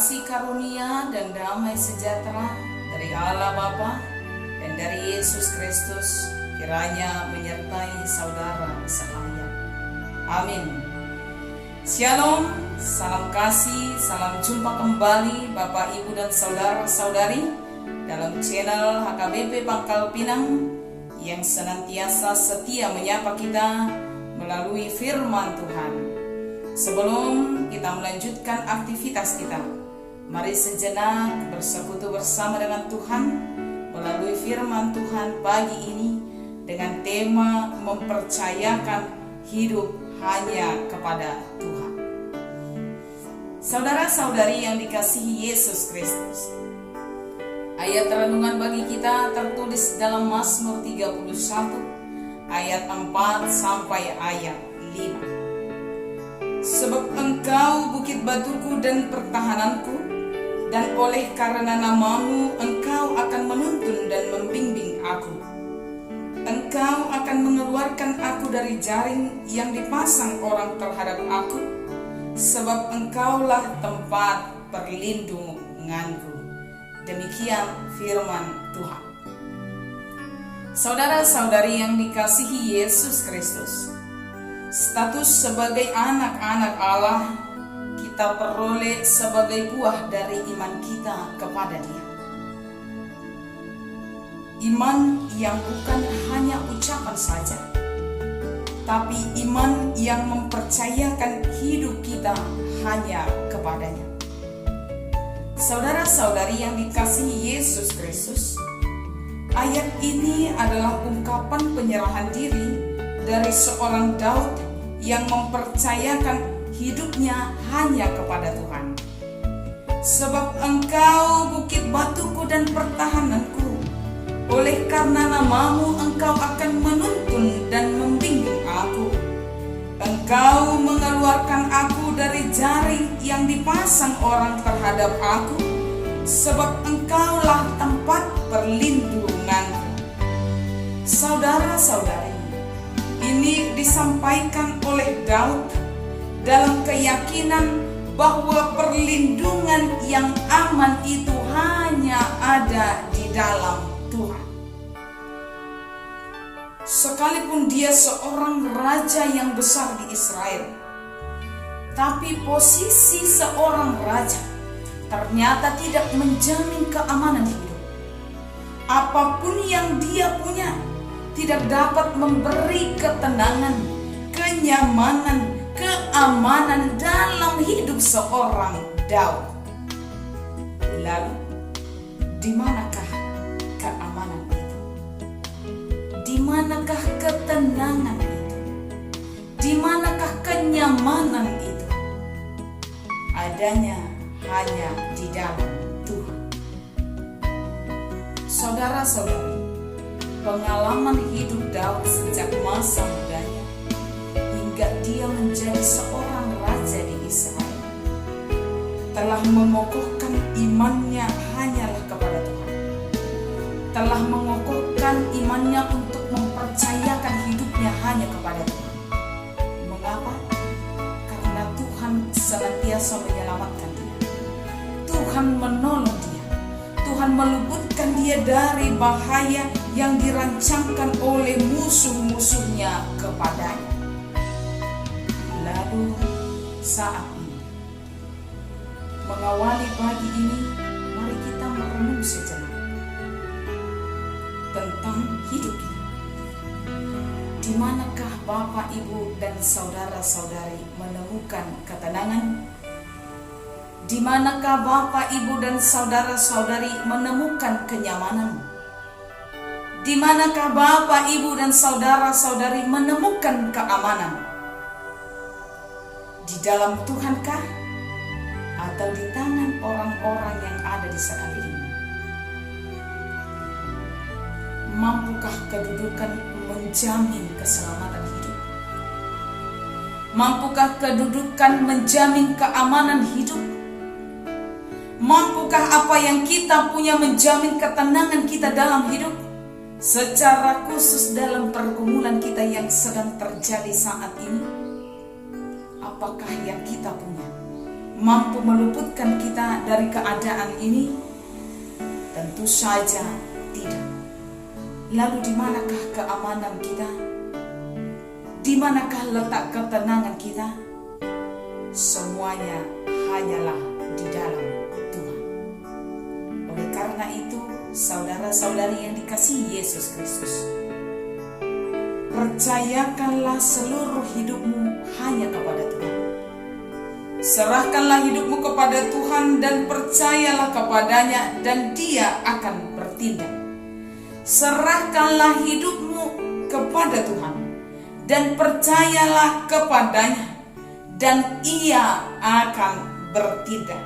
kasih karunia dan damai sejahtera dari Allah Bapa dan dari Yesus Kristus kiranya menyertai saudara sekalian. Amin. Shalom, salam kasih, salam jumpa kembali Bapak, Ibu, dan saudara-saudari dalam channel HKBP Pangkal Pinang yang senantiasa setia menyapa kita melalui firman Tuhan. Sebelum kita melanjutkan aktivitas kita, mari sejenak bersekutu bersama dengan Tuhan melalui firman Tuhan pagi ini dengan tema mempercayakan hidup hanya kepada Tuhan. Saudara-saudari yang dikasihi Yesus Kristus, ayat renungan bagi kita tertulis dalam Mazmur 31 ayat 4 sampai ayat 5. Sebab Engkau bukit batuku dan pertahananku, dan oleh karena namamu Engkau akan menuntun dan membimbing aku. Engkau akan mengeluarkan aku dari jaring yang dipasang orang terhadap aku, sebab Engkaulah tempat perlindunganku. Demikian firman Tuhan. Saudara-saudari yang dikasihi Yesus Kristus, status sebagai anak-anak Allah kita peroleh sebagai buah dari iman kita kepada Dia. Iman yang bukan hanya ucapan saja, tapi iman yang mempercayakan hidup kita hanya kepadanya. Saudara-saudari yang dikasihi Yesus Kristus, ayat ini adalah ungkapan penyerahan diri dari seorang Daud yang mempercayakan hidupnya hanya kepada Tuhan. Sebab Engkau bukit batuku dan pertahananku, oleh karena namamu Engkau akan menuntun dan membimbing aku. Engkau mengeluarkan aku dari jaring yang dipasang orang terhadap aku, sebab Engkaulah tempat perlindunganku. Saudara-saudari, ini disampaikan oleh Daud dalam keyakinan bahwa perlindungan yang aman itu hanya ada di dalam Tuhan. Sekalipun dia seorang raja yang besar di Israel, tapi posisi seorang raja ternyata tidak menjamin keamanan hidup. Apapun yang dia punya tidak dapat memberi ketenangan, kenyamanan, keamanan dalam hidup seorang Daud. Lalu, di manakah keamanan itu? Di manakah ketenangan itu? Di manakah kenyamanan itu? Adanya hanya di dalam Tuhan. Saudara-saudari, pengalaman hidup Daud sejak masa mudanya hingga dia menjadi seorang raja di Israel telah mengokohkan imannya hanyalah kepada Tuhan. Telah mengokohkan imannya untuk mempercayakan hidupnya hanya kepada Tuhan. Mengapa? Karena Tuhan senantiasa menyelamatkan dia. Tuhan menolong dia. Tuhan meluputkan dia dari bahaya yang dirancangkan oleh musuh-musuhnya kepadanya. Lalu saat ini, mengawali pagi ini, mari kita merenung sejenak tentang hidup kita. Di manakah Bapak, Ibu, dan saudara-saudari menemukan ketenangan? Di manakah Bapak, Ibu, dan saudara-saudari menemukan kenyamanan? Di manakah Bapak, Ibu, dan saudara-saudari menemukan keamanan? Di dalam Tuhankah? Atau di tangan orang-orang yang ada di sekeliling? Mampukah kedudukan menjamin keselamatan hidup? Mampukah kedudukan menjamin keamanan hidup? Mampukah apa yang kita punya menjamin ketenangan kita dalam hidup? Secara khusus dalam pergumulan kita yang sedang terjadi saat ini, apakah yang kita punya mampu meluputkan kita dari keadaan ini? Tentu saja tidak. Lalu di manakah keamanan kita? Di manakah letak ketenangan kita? Semuanya hanyalah di dalam Tuhan. Oleh karena itu, saudara-saudari yang dikasihi Yesus Kristus, percayakanlah seluruh hidupmu hanya kepada Tuhan. Serahkanlah hidupmu kepada Tuhan dan percayalah kepadanya, dan Dia akan bertindak. Serahkanlah hidupmu kepada Tuhan dan percayalah kepadanya, dan Ia akan bertindak.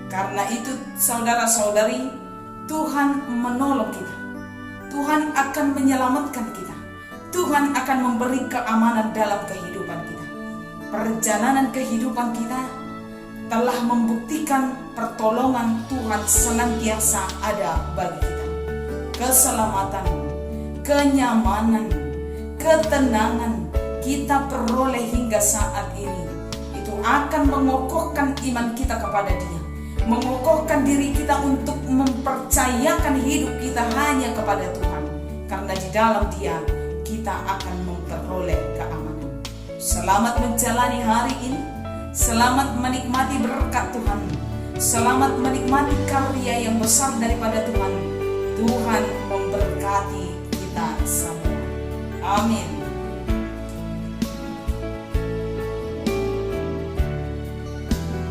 Karena itu saudara-saudari, Tuhan menolong kita. Tuhan akan menyelamatkan kita. Tuhan akan memberi keamanan dalam kehidupan kita. Perjalanan kehidupan kita telah membuktikan pertolongan Tuhan senantiasa ada bagi kita. Keselamatan, kenyamanan, ketenangan kita peroleh hingga saat ini, itu akan mengokohkan iman kita kepada Dia, mengokohkan diri kita untuk mempercayakan hidup kita hanya kepada Tuhan, karena di dalam Dia kita akan memperoleh keamanan. Selamat menjalani hari ini, selamat menikmati berkat Tuhan, selamat menikmati karya yang besar daripada Tuhan. Tuhan memberkati kita semua. Amin.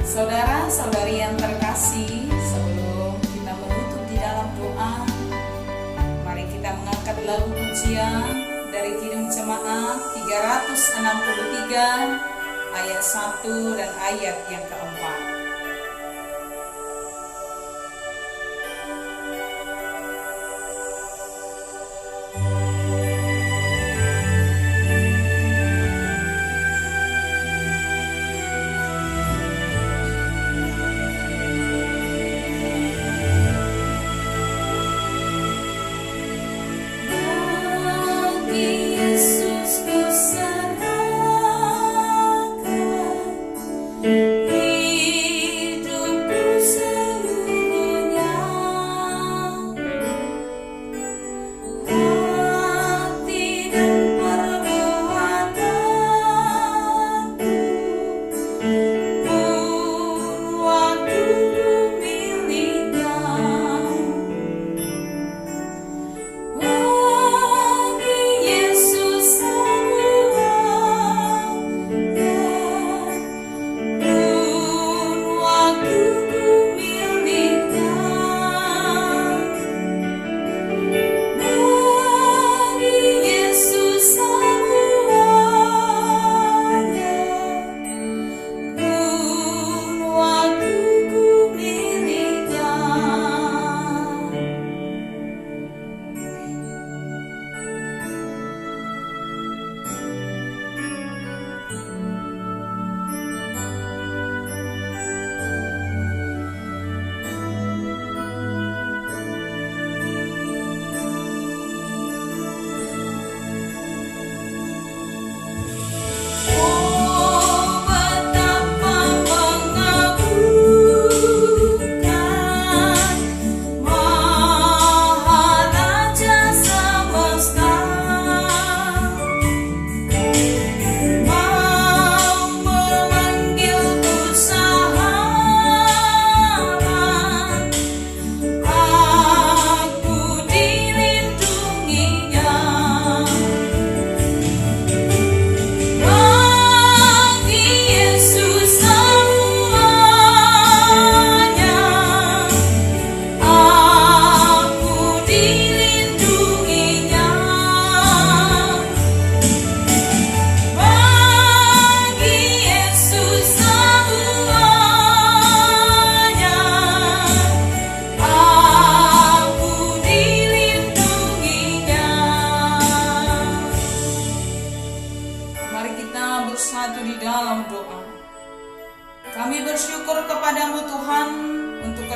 Saudara-saudari yang terkasih, sebelum kita menutup di dalam doa, mari kita mengangkat lagu pujian dari Kidung Jemaat 363 ayat 1 dan ayat yang keempat.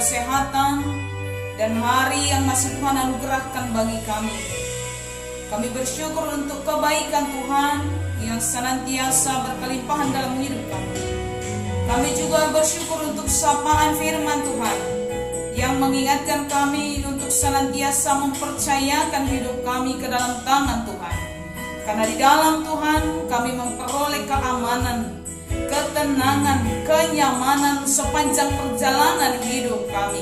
kesehatan, dan hari yang masih Tuhan anugerahkan bagi kami. Kami bersyukur untuk kebaikan Tuhan yang senantiasa berkelimpahan dalam hidup kami. Kami juga bersyukur untuk sapaan firman Tuhan yang mengingatkan kami untuk senantiasa mempercayakan hidup kami ke dalam tangan Tuhan. Karena di dalam Tuhan kami memperoleh keamanan, ketenangan, kenyamanan sepanjang perjalanan hidup kami.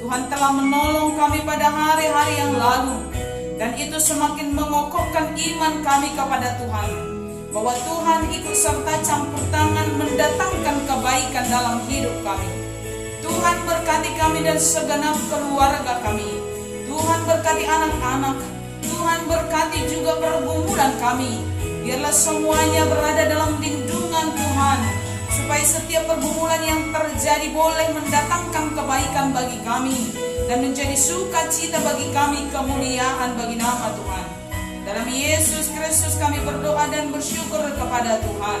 Tuhan telah menolong kami pada hari-hari yang lalu, dan itu semakin mengokohkan iman kami kepada Tuhan, bahwa Tuhan ikut serta campur tangan mendatangkan kebaikan dalam hidup kami. Tuhan berkati kami dan segenap keluarga kami. Tuhan berkati anak-anak. Tuhan berkati juga pergumulan kami. Biarlah semuanya berada dalam lindungan Tuhan, supaya setiap pergumulan yang terjadi boleh mendatangkan kebaikan bagi kami dan menjadi sukacita bagi kami, kemuliaan bagi nama Tuhan. Dalam Yesus Kristus kami berdoa dan bersyukur kepada Tuhan.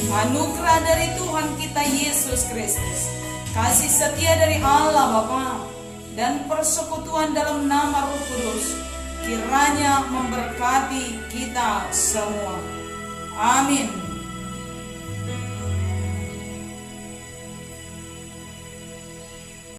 Anugerah dari Tuhan kita Yesus Kristus, kasih setia dari Allah Bapa, dan persekutuan dalam nama Roh Kudus kiranya memberkati kita semua. Amin.